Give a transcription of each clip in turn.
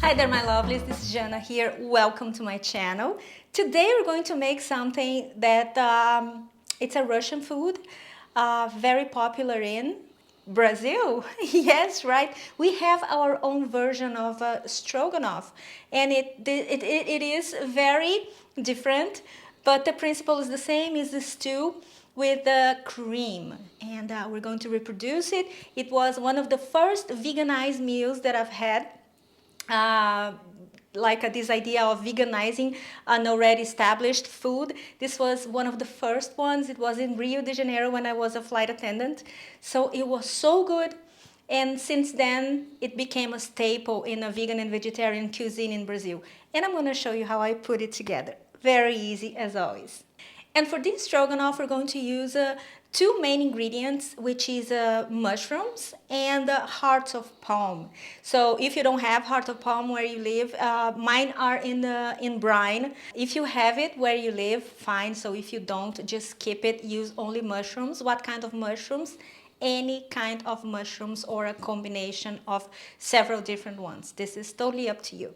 Hi there, my lovelies. This is Jana here. Welcome to my channel. Today we're going to make something that it's a Russian food, very popular in Brazil. Yes, right. We have our own version of Stroganoff, and it is very different, but the principle is the same. Is the stew with the cream, and we're going to reproduce it. It was one of the first veganized meals that I've had. This idea of veganizing an already established food. This was one of the first ones. It was in Rio de Janeiro when I was a flight attendant. So it was so good. And since then, it became a staple in a vegan and vegetarian cuisine in Brazil. And I'm going to show you how I put it together. Very easy as always. And for this stroganoff, we're going to use two main ingredients, which is mushrooms and hearts of palm. So if you don't have heart of palm where you live, mine are in brine. If you have it where you live, fine. So if you don't, just skip it. Use only mushrooms. What kind of mushrooms? Any kind of mushrooms or a combination of several different ones. This is totally up to you.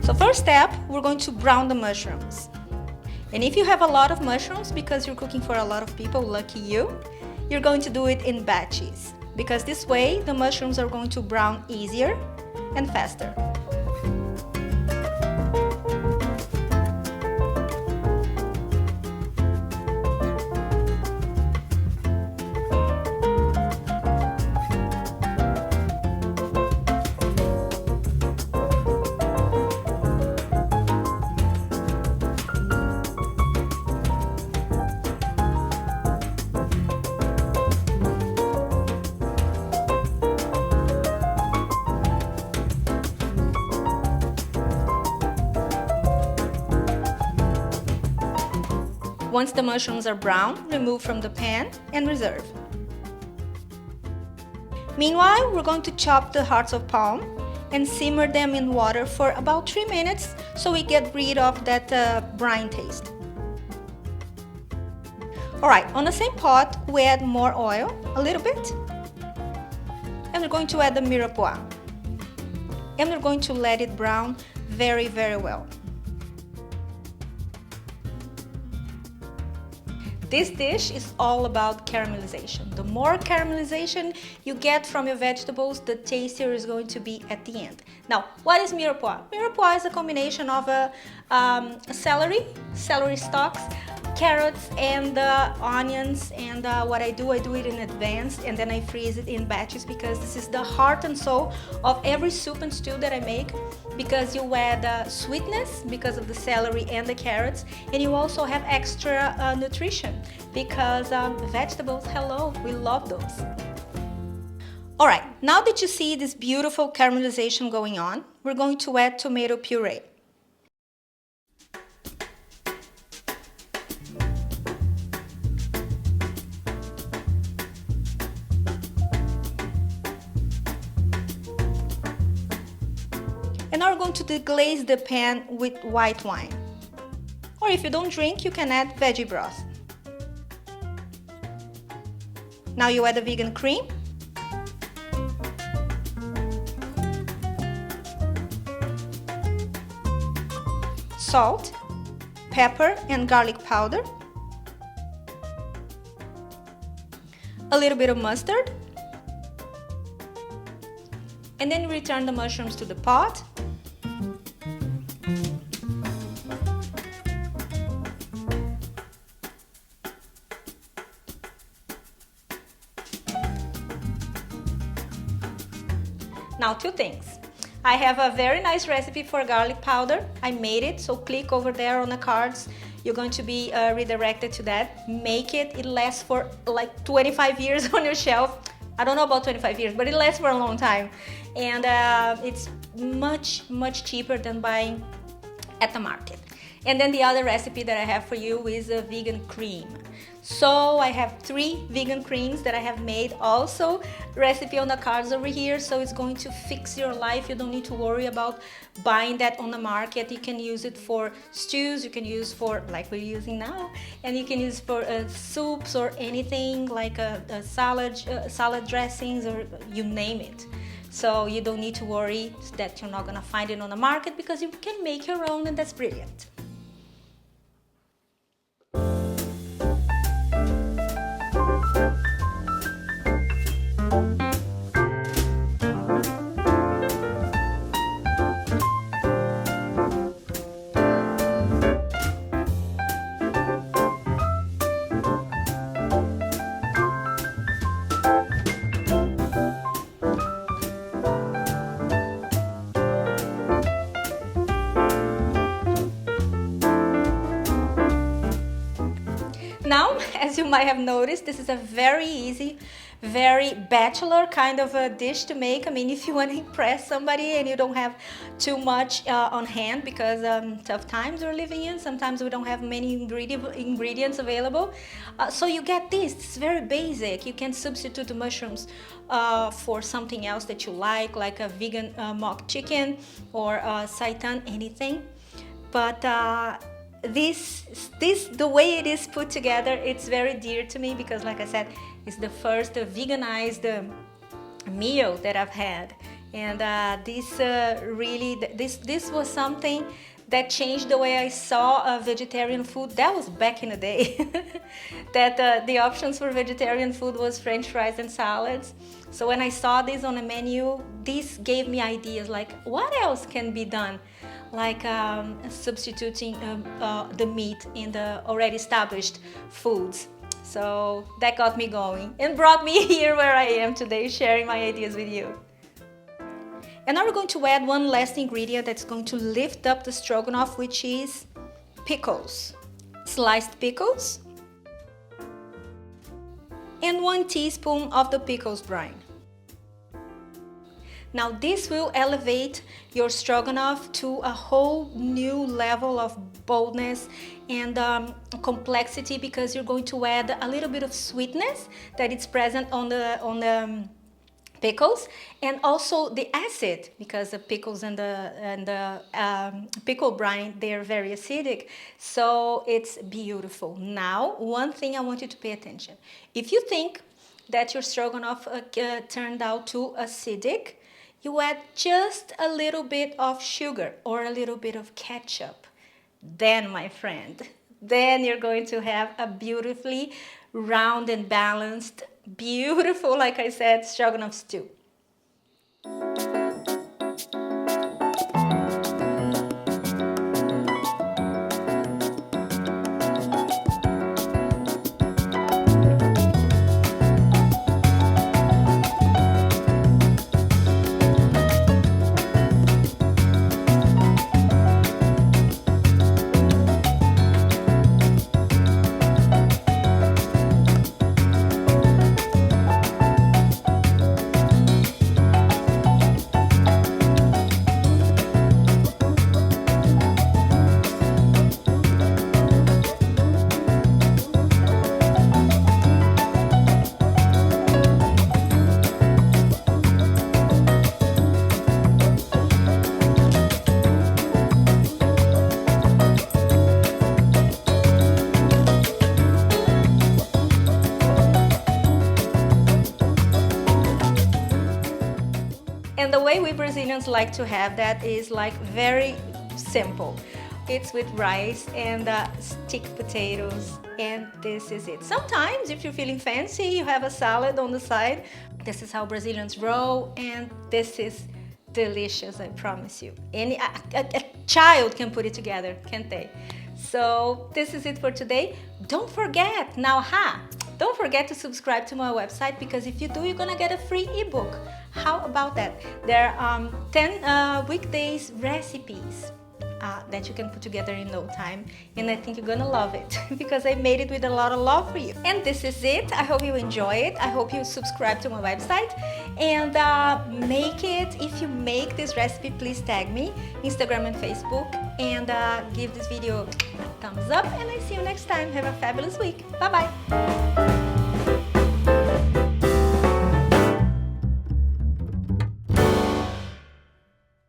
So first step, we're going to brown the mushrooms. And if you have a lot of mushrooms, because you're cooking for a lot of people, lucky you, you're going to do it in batches. Because this way, the mushrooms are going to brown easier and faster. Once the mushrooms are brown, remove from the pan and reserve. Meanwhile, we're going to chop the hearts of palm and simmer them in water for about 3 minutes so we get rid of that brine taste. Alright, on the same pot, we add more oil, a little bit, and we're going to add the mirepoix. And we're going to let it brown very, very well. This dish is all about caramelization. The more caramelization you get from your vegetables, the tastier it's going to be at the end. Now, what is mirepoix? Mirepoix is a combination of celery stalks, carrots, and onions. And what I do it in advance, and then I freeze it in batches because this is the heart and soul of every soup and stew that I make. Because you add sweetness because of the celery and the carrots, and you also have extra nutrition because vegetables, hello, we love those. Alright, now that you see this beautiful caramelization going on, we're going to add tomato puree. And now we're going to deglaze the pan with white wine. Or if you don't drink, you can add veggie broth. Now you add the vegan cream. Salt, pepper and garlic powder. A little bit of mustard. And then return the mushrooms to the pot. Now, two things. I have a very nice recipe for garlic powder. I made it, so click over there on the cards. You're going to be redirected to that. Make it. It lasts for like 25 years on your shelf. I don't know about 25 years, but it lasts for a long time. And it's much, much cheaper than buying at the market. And then the other recipe that I have for you is a vegan cream. So I have 3 vegan creams that I have made, also recipe on the cards over here. So it's going to fix your life. You don't need to worry about buying that on the market. You can use it for stews, you can use for, like we're using now, and you can use for soups or anything like a salad dressings, or you name it. So you don't need to worry that you're not gonna find it on the market, because you can make your own, and that's brilliant. Now, as you might have noticed, this is a very easy, very bachelor kind of a dish to make. I mean, if you want to impress somebody and you don't have too much on hand, because tough times we're living in, sometimes we don't have many ingredients available. So you get this. It's very basic. You can substitute the mushrooms for something else that you like a vegan mock chicken or seitan, anything. But the way it is put together, it's very dear to me, because like I said, it's the first veganized meal that I've had, and this was something that changed the way I saw vegetarian food. That was back in the day that the options for vegetarian food was French fries and salads. So when I saw this on the menu, this gave me ideas like what else can be done, like substituting the meat in the already established foods. So that got me going and brought me here where I am today, sharing my ideas with you. And now we're going to add one last ingredient that's going to lift up the stroganoff, which is pickles. Sliced pickles and 1 teaspoon of the pickles brine. Now this will elevate your stroganoff to a whole new level of boldness and complexity, because you're going to add a little bit of sweetness that is present on the pickles, and also the acid, because the pickles and the pickle brine, they're very acidic, so it's beautiful. Now, one thing I want you to pay attention. If you think that your stroganoff turned out too acidic, you add just a little bit of sugar or a little bit of ketchup. Then, my friend, then you're going to have a beautifully round and balanced, beautiful, like I said, stroganoff stew. And the way we Brazilians like to have that is like very simple. It's with rice and stick potatoes, and this is it. Sometimes if you're feeling fancy, you have a salad on the side. This is how Brazilians roll, and this is delicious, I promise you. A child can put it together, can't they? So this is it for today. Don't forget, don't forget to subscribe to my website, because if you do, you're gonna get a free ebook. How about that? There are 10 weekdays recipes that you can put together in no time, and I think you're gonna love it because I made it with a lot of love for you. And this is it. I hope you enjoy it. I hope you subscribe to my website and make it. If you make this recipe, please tag me, Instagram and Facebook, and give this video a thumbs up, and I see you next time. Have a fabulous week. Bye bye.